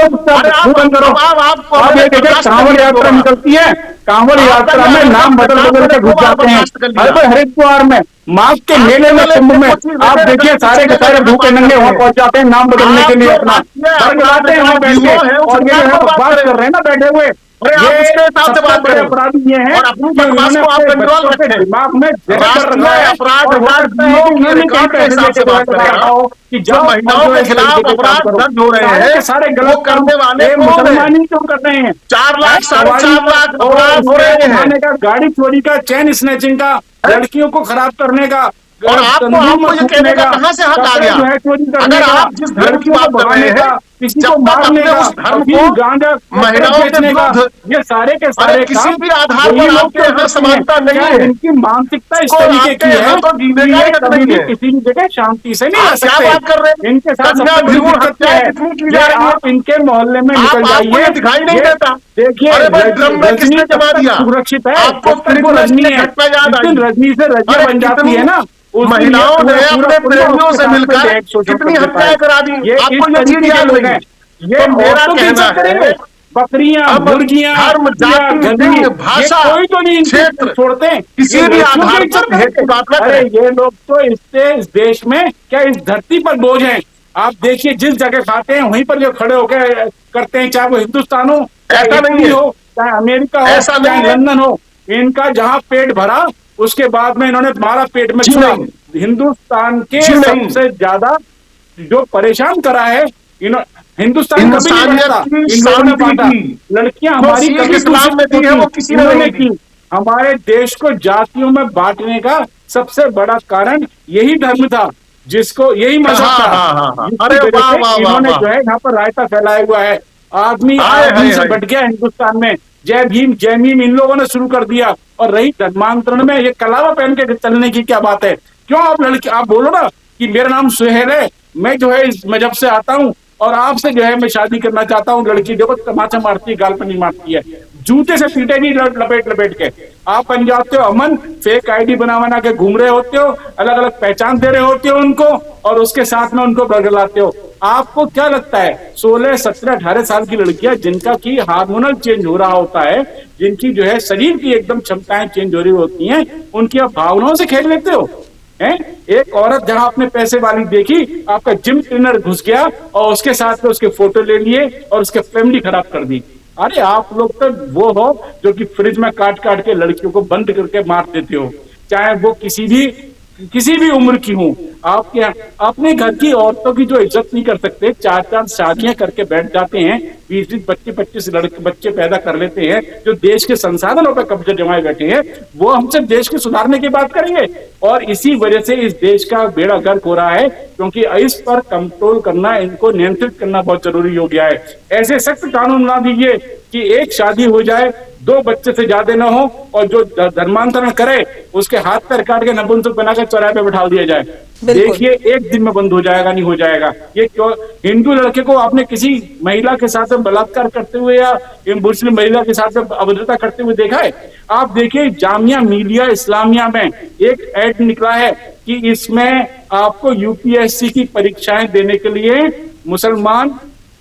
लो, आप ये देखिए कांवड़ यात्रा निकलती है, कांवड़ यात्रा में नाम बदल बदल के घुस जाते हैं। हरिद्वार में माघ के मेले में, कुंभ में आप देखिए सारे के सारे भूखे नंगे वहां पहुंच जाते हैं नाम बदलने के लिए, अपना बदलाते हैं वहां बैठ के और ये बात कर रहे हैं ना बैठे हुए। अपराधी ये है और अपनी बकवास को आप कंट्रोल रखते हैं, दिमाग में कि जब महिलाओं के खिलाफ अपराध दर्ज हो रहे हैं, सारे गलत करने वाले मुसलमानी क्यों कर रहे हैं? 4 लाख 4.5 लाख अपराध हो रहे हैं, गाड़ी चोरी का, चैन स्नैचिंग का, लड़कियों को खराब करने का, और आपको ये कहने का कहां से हक आ गया? अगर आप जिस धर्म की बात कर रहे हैं, जब तक अपने उस धर्म को महिलाओं के विरुद्ध, ये सारे के सारे किसी भी आधार पर आपके यहाँ समानता नहीं है, इनकी मानसिकता इस तरीके की है तो जीने का हक नहीं है, किसी भी जगह शांति से नहीं रह सकते। क्या बात कर रहे हैं? इनके साथ आप इनके मोहल्ले में निकल जाइए, दिखाई नहीं देता। देखिए रजनी सुरक्षित है, आपको रजनी है, रजनी से रजनी बन जाती है ना, उस दिन ये महिलाओं ने पूरा- अपने पूरा प्रेमियों उसके से साथ में मिलकर एक शोषण कितनी कर देता है। हत्याएं करा दी, ये आपको इस ये तरीके चीज के याद लोग नहीं हैं। है। ये तो मेरा औरतों की कहना इज्जत करेंगे, है, बकरियां, अब मुर्गियां, धर्म, या जाति, गधी, लिंग, ये भाषा, कोई तो नहीं इनको क्षेत्र, छोड़ते हैं। किसी ये भी लड़कियों की आधार इज्जत पर भेद की करेंगे। बात न अरे करें। ये लोग तो इस देश में क्या इस धरती पर बोझ हैं। आप देखिए जिस जगह खाते हैं वहीं पर जो खड़े होकर करते हैं, चाहे वो हिंदुस्तान हो, चाहे ऐसा नहीं इटली है, हो, चाहे अमेरिका हो, ऐसा चाहे नहीं है। लंदन हो। इनका जहां पेट भरा उसके बाद में इन्होंने मारा पेट में जी छुरा। नहीं, हिंदुस्तान के जी नहीं। सबसे ज्यादा जो परेशान करा है हिंदुस्तान कभी नहीं इंसानियत बढ़ता, की, इन लोगों ने शांति बांटा। की लड़कियां जो हमारी सीख कभी इस्लाम में दूषित दी है होती, वो किसी ने इन्होंने नहीं दी। की। हमारे देश को जातियों में बांटने का सबसे बड़ा कारण यही धर्म था, जिसको यही मजहब हाँ था, हाँ हाँ हाँ, जिसकी अरे वजह वाह से वाह वाह इन्होंने वाह, जो है यहाँ पर रायता फैलाया हुआ है। आदमी हाय आदमी हाय से हाय। बढ़ गया हिंदुस्तान में। जय भीम जय मीम इन लोगों ने शुरू कर दिया। और रही धर्मांतरण में, ये कलावा पहन के चलने की क्या बात है? क्यों आप लड़की आप बोलो ना कि मेरा नाम सुहेल है, मैं जो है इस मजहब से आता हूं और आपसे जो है मैं शादी करना चाहता हूं। लड़की देखो तमाचा मारती है, गाल पर नहीं मारती है, जूते से पीटेगी लपेट लपेट के। आप बन जाते हो अमन, फेक आईडी बना बना के घूम रहे होते हो, अलग अलग पहचान दे रहे होते हो उनको, और उसके साथ में उनको बरगलाते हो। आपको क्या लगता है 16, 17, 18 साल की लड़कियां जिनका की हार्मोनल चेंज हो रहा होता है, जिनकी जो है शरीर की एकदम क्षमताएं चेंज हो रही होती हैं, उनकी आप भावनाओं से खेल लेते हो? हैं? एक औरत जहां आपने पैसे वाली देखी, आपका जिम ट्रेनर घुस गया और उसके साथ में उसके फोटो ले लिए और उसके फैमिली खराब कर दी। अरे आप लोग तो वो हो जो कि फ्रिज में काट काट के लड़कियों को बंद करके मार देते हो, चाहे वो किसी भी उम्र की हो। आपके अपने घर की औरतों की जो इज्जत नहीं कर सकते, 4-4 शादियां करके बैठ जाते हैं, 20-20, 25-25 लड़के बच्चे पैदा कर लेते हैं, जो देश के संसाधनों पर कब्जा जमाए बैठे हैं, वो हमसे देश के सुधारने की बात करेंगे। और इसी वजह से इस देश का बेड़ा गर्क हो रहा है, क्योंकि इस पर कंट्रोल करना, इनको नियंत्रित करना बहुत जरूरी हो गया है। ऐसे सख्त कानून बना दीजिए कि एक शादी हो जाए, 2 बच्चे से ज्यादा ना हो, और जो धर्मांतरण करे उसके हाथ पैर काट के नपुंसक बनाकर चौराहे पे बैठा दिया जाए। देखिए एक दिन में बंद हो जाएगा, नहीं हो जाएगा। ये क्यों? हिंदू लड़के को आपने किसी महिला के साथ बलात्कार करते हुए या मुस्लिम महिला के साथ अभद्रता करते हुए देखा है? आप देखिए जामिया मिलिया इस्लामिया में एक ऐड निकला है कि इसमें आपको यूपीएससी की परीक्षाएं देने के लिए मुसलमान,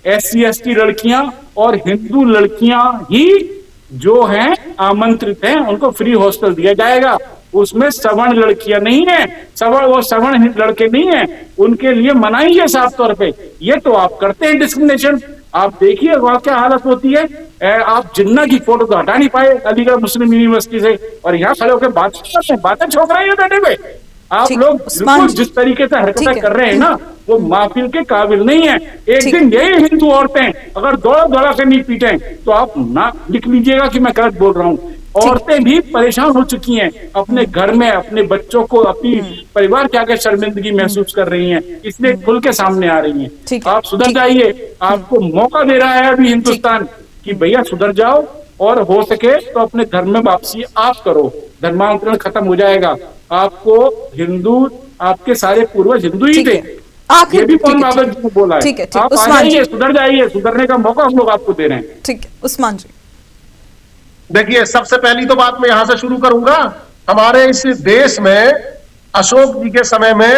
SC/ST लड़कियां और हिंदू लड़कियां ही जो हैं आमंत्रित हैं, उनको फ्री हॉस्टल दिया जाएगा। उसमें सवर्ण लड़कियां नहीं है, सवर्ण लड़के नहीं है, उनके लिए मनाही है साफ तौर पे। ये तो आप करते हैं डिस्क्रिमिनेशन। आप देखिए वहां क्या हालत होती है। आप जिन्ना की फोटो तो हटा नहीं पाए अलीगढ़ मुस्लिम यूनिवर्सिटी से, और यहाँ खड़े होकर बात करते हैं, बातें छोक रहे हैं बैठे हुए। आप लोग बिल्कुल जिस तरीके से हरकतें कर रहे हैं ना, वो माफिल के काबिल नहीं है। एक दिन यही हिंदू औरतें अगर दौड़ा दौड़ा के नहीं पीटे तो आप ना लिख लीजिएगा कि मैं गलत बोल रहा हूँ। औरतें भी परेशान हो चुकी हैं, अपने घर में अपने बच्चों को, अपनी परिवार के आगे शर्मिंदगी महसूस कर रही हैं, इसलिए खुल के सामने आ रही हैं। आप सुधर जाइए, आपको मौका दे रहा है अभी हिंदुस्तान कि भैया सुधर जाओ, और हो सके तो अपने धर्म में वापसी आप करो, धर्मांतरण खत्म हो जाएगा। आपको हिंदू, आपके सारे पूर्वज हिंदू ही थे, ये भी कौन बाबा जी ने बोला है। आप आ जाइए, सुधर जाइए, सुधरने का मौका हम लोग आपको दे रहे हैं। ठीक है उस्मान जी। देखिए सबसे पहली तो बात मैं यहां से शुरू करूंगा। हमारे इस देश में अशोक जी के समय में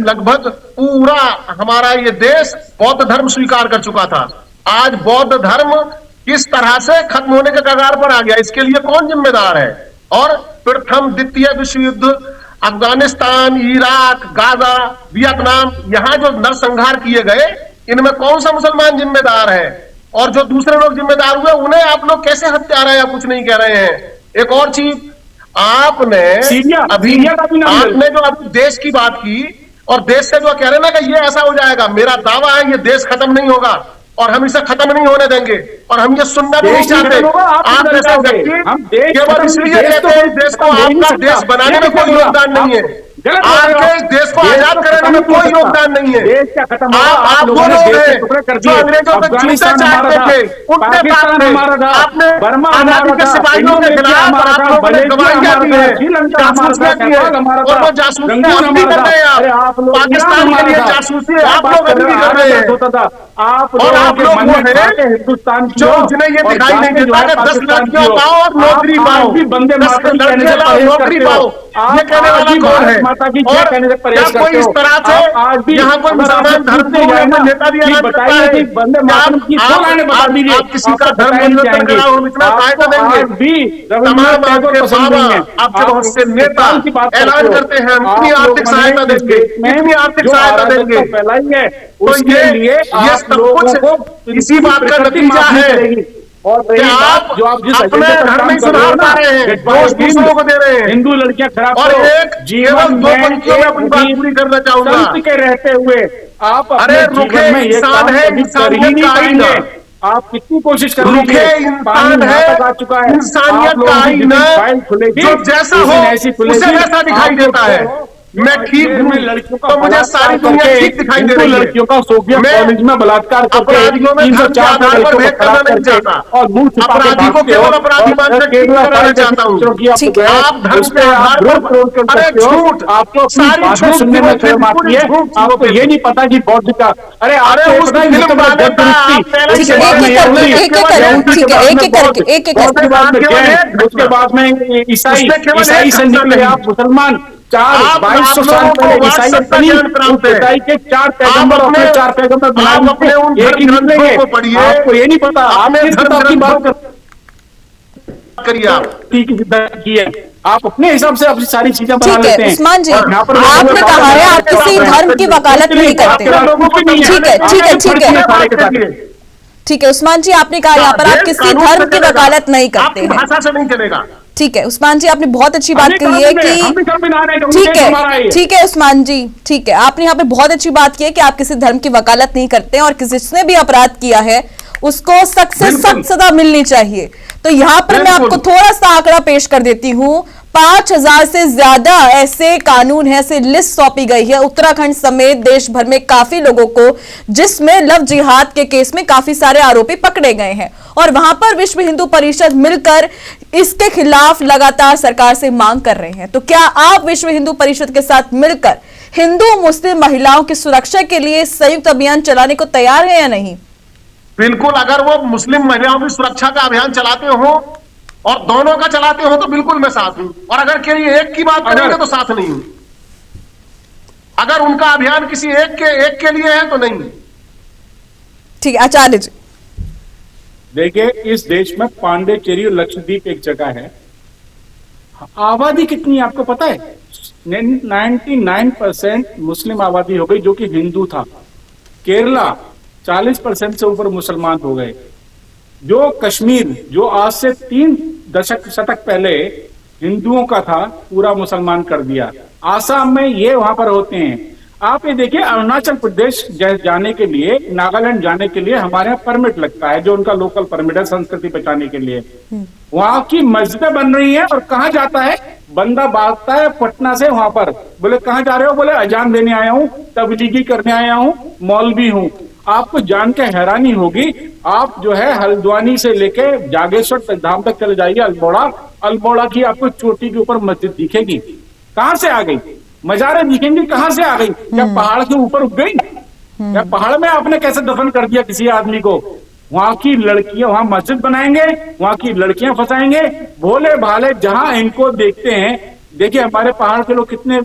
लगभग पूरा हमारा ये देश बौद्ध धर्म स्वीकार कर चुका था। आज बौद्ध धर्म किस तरह से खत्म होने के कगार पर आ गया, इसके लिए कौन जिम्मेदार है? और प्रथम द्वितीय विश्व युद्ध, अफगानिस्तान, इराक, गाजा, वियतनाम, यहां जो नरसंहार किए गए, इनमें कौन सा मुसलमान जिम्मेदार है? और जो दूसरे लोग जिम्मेदार हुए उन्हें आप लोग कैसे हत्यारा या कुछ नहीं कह रहे हैं? एक और चीज, आपने जो अपने देश की बात की और देश से जो कह रहे ना कि ये ऐसा हो जाएगा, मेरा दावा है ये देश खत्म नहीं होगा और हम इसे खत्म नहीं होने देंगे, और हम ये सुनना भी नहीं चाहते। आप जैसे व्यक्ति केवल इसलिए कहते हैं देश को, आपका देश बनाने में कोई योगदान नहीं है, आपके इस देश को आजाद कराने में कोई योगदान नहीं है। आप वो लोग हैं जो अंग्रेजों के जूते चाटते थे, उनके पास थे, आपने आजादी के सिपाहियों के खिलाफ आप लोगों ने गवाहियां दी है, जासूसियां की है, और वो जासूसी अब भी कर रहे हैं। आप पाकिस्तान के लिए जासूसी आप लोग अभी भी कर रहे हैं। और आप लोग वो हैं हिंदुस्तान जो जिन्हें ये दिखाई नहीं देता कि 10 लड़कियों पाओ और नौकरी पाओ, 10 लड़कियां लाओ नौकरी पाओ, ये कहने वाला कौन है? माता की जय और कहने से क्या परहेज कोई करते इस हो? तरह से आज भी यहाँ कोई मुसलमान धर्म को नेता भी ऐलान करता बताइए है? कि वंदे मातरम की दो लाइनें बता दीजिए। आप किसी का आपको धर्म बताए नहीं परिवर्तन जाएंगे। कराओ, हम इतना सहायता आपको देंगे। आज भी तमाम रविन्द्रनाथ टैगोर आपके पसंद बाबा, नहीं है। आपके आप बहुत से नेता इस्लाम की बात ऐलान हो। करते हैं, हम इतनी आप आर्थिक लोगों ने सहायता इस देंगे, देश में इतनी आर्थिक जो सहायता अराजकता देंगे। फैलाई है तो उसके लिए ये आप सब लोगों कुछ को इसी बात का प्रकृति नतीजा माफ नहीं है करेगी। और रही कि बात जो आप जिस अपने एजेंडे पर घर काम में कर रहे हो सुधार ना, पा रहे हैं, that by दोष हिंद दूसरों को दे रहे हैं। हिंदू लड़कियां खराब और करो। एक केवल दो पंक्तियों में अपनी बात पूरी करना चाहूंगा। संत के रहते हुए आप अपने अरे जीवन रुखे में ये इंसान काम है, कभी कर ही इंसानियत नहीं का आईना। पाएंगे। आप कितनी कोशिश कर रुखे लीजिए, पानी इंसान यहाँ है, तक आ चुका है। इंसानियत आप लोगों का की जिस दिन आईना, फाइल खुलेगी जो जैसा उस हो दिन ऐसी उसे खुलेगी। वैसा दिखाई आप देता है। लोग मैं ठीक अजमेर हूं में लड़कियों का तो मुझे बलात्कार सारी दुनिया करके, ठीक दिखाई दे हिंदू रही है। लड़कियों का सोफिया मैं कॉलेज में बलात्कार करके अपराधियों में धर्म के 304 आधार पर लड़कियों भेद को करना खराब नहीं करके चाहता। और मुंह छुपा के अपराधी को भागते हो। केवल अपराधी और मानकर ठीक केरला कराना फाइल जैसी चाहता हूं। पिक्चरों की आप ठीक जो है। है, आप धर्म उस के पे आप आधार विरोध पर कर अरे सकते हो। झूठ, आपको अपनी सारी बातें झूठ सुनने में शर्म आती पूरी है। झूठ आपको ये नहीं पता कि बौद्ध का, अरे आपको ये उस पता है फिल्म मुसलमान वाले जब का दुरुस्ती, आप पहले ठीक उसके है, बाद में यहूदी, एक एक करके, यहूदी ठीक के है, बाद एक में एक करके, बौद्ध, एक एक बौद्ध के करके। बाद में केवल जैन, एक उसके बाद में ईसाई, उसमें केवल ईसाई एक से घटना निकले नहीं। आप मुसलमान। आप 2200 साल लोगों को पहले ईसाइयत व्हाट्सएप का बनी, ज्ञान उस प्राप्त है। ईसाई के 4 पैगंबर आप अपने 4 पैगंबर बना आप लिए, अपने उन एक धर्म ही ग्रंथों निकलेंगे। को पढ़िए, आपको ये नहीं पता, आप अपने किस धर्म किताब की बात ग्रंथों करिए आप। ठीक की है। आप अपने हिसाब से अपनी सारी चीजें बना ठीक है लेते हैं। उस्मान जी, और यहाँ पर आपने कहा है आप किसी धर्म की वकालत नहीं करते। ठीक है, ठीक है, ठीक है। बात करिए। ठीक है उस्मान जी, आपने कहा यहाँ पर आप किसी धर्म की वकालत नहीं करते आपकी हैं। भाषा से नहीं चलेगा। ठीक है उस्मान जी, आपने बहुत अच्छी बात कही है हम भी कि संविधान है, ठीक हमारा है, ठीक है उस्मान जी, ठीक है, आपने यहाँ पे बहुत अच्छी बात की है कि आप किसी धर्म की वकालत नहीं करते हैं और जिसने भी अपराध किया है उसको सख्त से सख्त सजा मिलनी चाहिए। तो यहाँ पर मैं आपको थोड़ा सा आंकड़ा पेश कर देती हूँ। 5000 से ज्यादा ऐसे कानून है, ऐसे लिस्ट सौंपी गई है उत्तराखंड समेत देश भर में काफी लोगों को, जिसमें लव जिहाद के केस में काफी सारे आरोपी पकड़े गए हैं और वहां पर विश्व हिंदू परिषद मिलकर इसके खिलाफ लगातार सरकार से मांग कर रहे हैं। तो क्या आप विश्व हिंदू परिषद के साथ मिलकर हिंदू मुस्लिम महिलाओं की सुरक्षा के लिए संयुक्त अभियान चलाने को तैयार है या नहीं? बिल्कुल, अगर वो मुस्लिम महिलाओं की सुरक्षा का अभियान चलाते हो और दोनों का चलाते हो तो बिल्कुल मैं साथ हूं, और अगर केवल एक की बात करेंगे तो साथ नहीं हूं। अगर उनका अभियान किसी एक के लिए है तो नहीं। ठीक है आचार्य जी। देखिए, इस देश में पांडेचेरी और लक्षद्वीप एक जगह है। आबादी कितनी है आपको पता है? 99% मुस्लिम आबादी हो गई जो कि हिंदू था। केरला 40% से ऊपर मुसलमान हो गए। जो कश्मीर, जो आज से 3 शतक पहले हिंदुओं का था, पूरा मुसलमान कर दिया। आसाम में ये वहां पर होते हैं। आप ये देखिए, अरुणाचल प्रदेश जाने के लिए, नागालैंड जाने के लिए हमारे यहाँ परमिट लगता है, जो उनका लोकल परमिट है संस्कृति बचाने के लिए। वहां की मस्जिदें बन रही हैं और कहाँ जाता है बंदा, भागता है पटना से वहां पर, बोले कहाँ जा रहे हो? बोले अजान देने आया हूँ, तबलीगी करने आया हूँ, मौलवी हूँ। आपको जान के हैरानी होगी, आप जो है हल्द्वानी से लेके जागेश्वर धाम तक चले जाइए, अल्मोड़ा की आपको चोटी के ऊपर मस्जिद दिखेगी। कहां से आ गई? मजारे दिखेंगे, कहां से आ गई? क्या पहाड़ के ऊपर उग गई? क्या पहाड़ में आपने कैसे दफन कर दिया किसी आदमी को? वहां की लड़कियां, वहां मस्जिद बनाएंगे, वहां की लड़कियां फंसाएंगे, भोले भाले जहां इनको देखते हैं। देखिए, हमारे पहाड़ के लोग कितने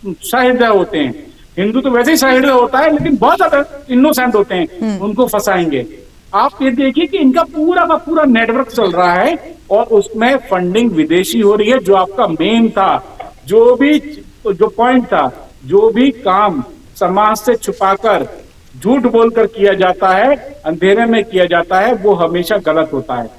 सहृदय होते हैं। हिंदू तो वैसे ही सहृदय होता है, लेकिन बहुत ज्यादा इनोसेंट होते हैं, उनको फंसाएंगे। आप ये देखिए कि इनका पूरा का पूरा नेटवर्क चल रहा है और उसमें फंडिंग विदेशी हो रही है। जो आपका मेन था, जो पॉइंट था, जो भी काम समाज से छुपाकर, झूठ बोलकर किया जाता है, अंधेरे में किया जाता है, वो हमेशा गलत होता है।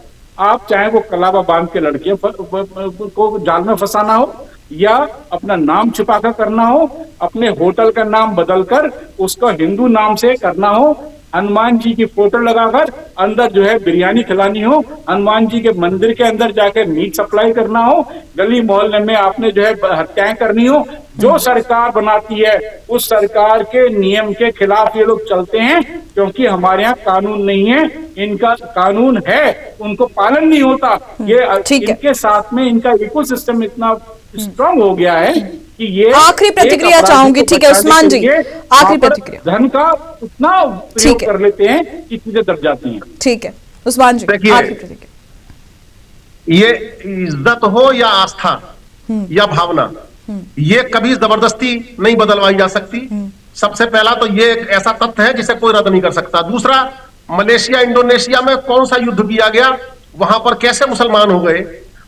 आप चाहे वो कलावा बांध के लड़कियों को जाल में फंसाना हो, या अपना नाम छिपाकर करना हो, अपने होटल का नाम बदलकर उसको हिंदू नाम से करना हो, हनुमान जी की फोटो लगाकर अंदर जो है बिरयानी खिलानी हो, हनुमान जी के मंदिर के अंदर जाकर मीट सप्लाई करना हो, गली मोहल्ले में आपने जो है हत्याएं करनी हो, जो सरकार बनाती है उस सरकार के नियम के खिलाफ ये लोग चलते हैं। क्योंकि हमारे यहाँ कानून नहीं है, इनका कानून है, उनको पालन नहीं होता। ये इनके साथ में इनका इकोसिस्टम इतना स्ट्रांग हो गया है कि ये आखिरी प्रतिक्रिया चाहूंगी। ठीक है उस्मान जी, आखिरी प्रतिक्रिया। धन का उतना प्रयोग कर लेते हैं कि चीजें दब जाती हैं। ठीक है उस्मान जी, आखिरी प्रतिक्रिया। ये इज्जत हो या आस्था या भावना, ये कभी जबरदस्ती नहीं बदलवाई जा सकती। सबसे पहला तो ये एक ऐसा तथ्य है जिसे कोई रद्द नहीं कर सकता। दूसरा, मलेशिया इंडोनेशिया में कौन सा युद्ध किया गया, वहां पर कैसे मुसलमान हो गए।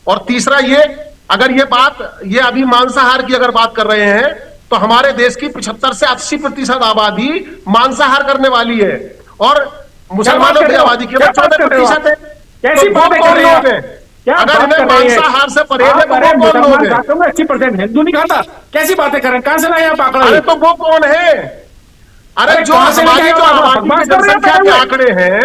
और तीसरा ये, अगर ये अभी मांसाहार की अगर बात कर रहे हैं तो हमारे देश की 75 से 80% आबादी मांसाहार करने वाली है और मुसलमानों की आबादी केवल 14% है। कैसी बातें कर रहे हैं? अगर इन्हें मांसाहार से परहेज है तो वो कौन लोग हैं? 80% हिंदू नहीं खाता, कैसी बातें कर रहे हैं? कहां से लाए आप आंकड़ा? अरे तो वो कौन है? अरे जो हमारी जो आबादी की जनसंख्या के आंकड़े हैं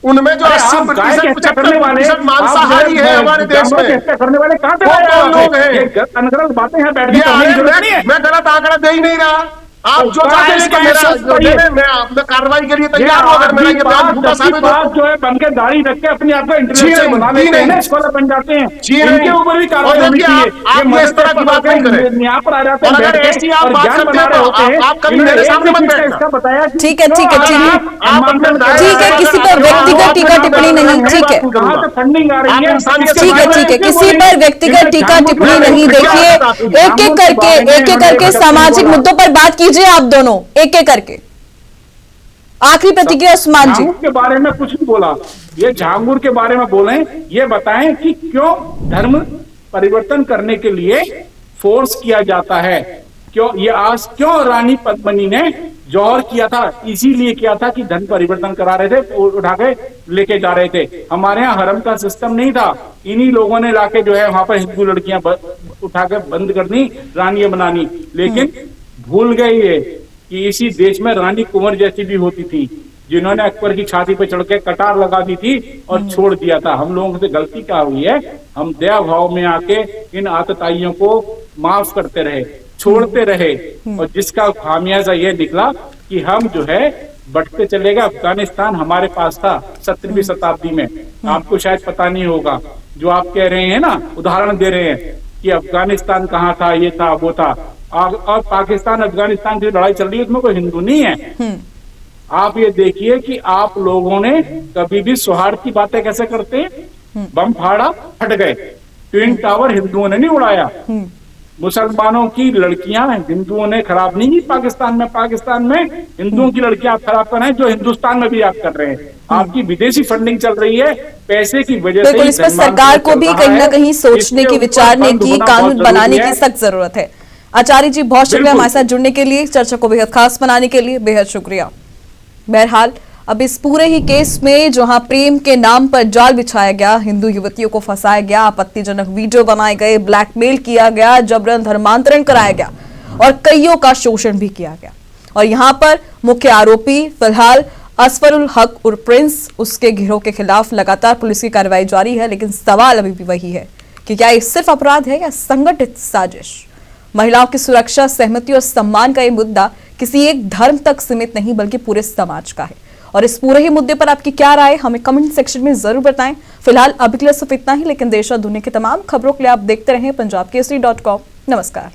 उनमें जो 80% 75% मांसाहारी है हमारे देश में, करने वाले कहां से वो कौन लोग हैं? हैं? अनगढ़ बातें हैं, बैठ मैं गलत आंकड़ा दे ही नहीं रहा। आप जो चाहते हैं कि मैं कार्रवाई के लिए तैयार हूं। अगर मेरा ये बयान झूठा साबित हो जो है बनके दाढ़ी रख के अपने आप को इंटरनेशनल बना लेते हैं, स्कॉलर बन जाते हैं, इनके ऊपर भी कार्रवाई होनी चाहिए। आप इस तरह की बात नहीं करें। यहाँ पर आ जाते हैं, अगर ऐसी आप बात करते हैं तो आप कभी मेरे सामने मत बैठना। बताया ठीक है, ठीक है, ठीक है, किसी पर व्यक्तिगत टीका टिप्पणी नहीं। ठीक है, कहाँ से फंडिंग आ रही है? ठीक है, ठीक है, किसी पर व्यक्तिगत टीका टिप्पणी नहीं। देखिए, एक एक करके सामाजिक मुद्दों पर बात कीजिए आप दोनों, एक एक करके। आखिरी प्रतिक्रिया उस्मान जी। झांगुर के बारे में कुछ नहीं बोला, ये झांगुर के बारे में बोले, ये बताएं कि क्यों धर्म परिवर्तन करने के लिए फोर्स किया जाता है। क्यों रानी पद्मिनी ने जौहर किया था? इसीलिए किया था कि धर्म परिवर्तन करा रहे थे, उठा के लेके जा रहे थे। हमारे यहाँ हरम का सिस्टम नहीं था, इन्हीं लोगों ने लाके जो है वहां पर हिंदू लड़कियां उठा के बंद कर दी, रानी बनानी। लेकिन भूल गए ये कि इसी देश में रानी कुंवर जैसी भी होती थी, जिन्होंने अकबर की छाती पे चढ़ के कटार लगा दी थी और छोड़ दिया था। हम लोगों से गलती क्या हुई है, हम दया भाव में आके इन आतताइयों को माफ करते रहे, छोड़ते रहे, और जिसका खामियाजा ये निकला कि हम जो है बढ़ते चले गए। अफगानिस्तान हमारे पास था 17वीं शताब्दी में, आपको शायद पता नहीं होगा। जो आप कह रहे हैं ना, उदाहरण दे रहे हैं कि अफगानिस्तान कहाँ था, ये था, वो था, और पाकिस्तान अफगानिस्तान की लड़ाई चल रही है, उसमें कोई हिंदू नहीं है। आप ये देखिए कि आप लोगों ने कभी भी सौहार्द की बातें कैसे करते हैं। बम फाड़ा, फट गए। ट्विन टावर हिंदुओं ने नहीं उड़ाया, मुसलमानों की लड़कियां हिंदुओं ने खराब नहीं की। पाकिस्तान में हिंदुओं की लड़कियां आप खराब कर रहे हैं, जो हिंदुस्तान में भी आप कर रहे हैं। आपकी विदेशी फंडिंग चल रही है पैसे की वजह से। बिल्कुल, इस पर सरकार को भी कहीं ना कहीं सोचने की, विचारने की, कानून बनाने की सख्त जरूरत है। आचार्य जी, बहुत शुक्रिया हमारे साथ जुड़ने के लिए, चर्चा को बेहद खास बनाने के लिए बेहद शुक्रिया। बहरहाल, अब इस पूरे ही केस में जहां प्रेम के नाम पर जाल बिछाया गया, हिंदू युवतियों को फंसाया गया, आपत्तिजनक वीडियो बनाए गए, ब्लैकमेल किया गया, जबरन धर्मांतरण कराया गया और कईयों का शोषण भी किया गया। और यहां पर मुख्य आरोपी फिलहाल असफरुल हक उर्फ प्रिंस, उसके गिरोह के खिलाफ लगातार पुलिस की कार्रवाई जारी है। लेकिन सवाल अभी भी वही है कि क्या ये सिर्फ अपराध है या संगठित साजिश। महिलाओं की सुरक्षा, सहमति और सम्मान का ये मुद्दा किसी एक धर्म तक सीमित नहीं बल्कि पूरे समाज का है। और इस पूरे ही मुद्दे पर आपकी क्या राय, हमें कमेंट सेक्शन में जरूर बताएं। फिलहाल अभी के लिए सिर्फ इतना ही, लेकिन देश और दुनिया की तमाम खबरों के लिए आप देखते रहें पंजाबकेसरी.com। नमस्कार।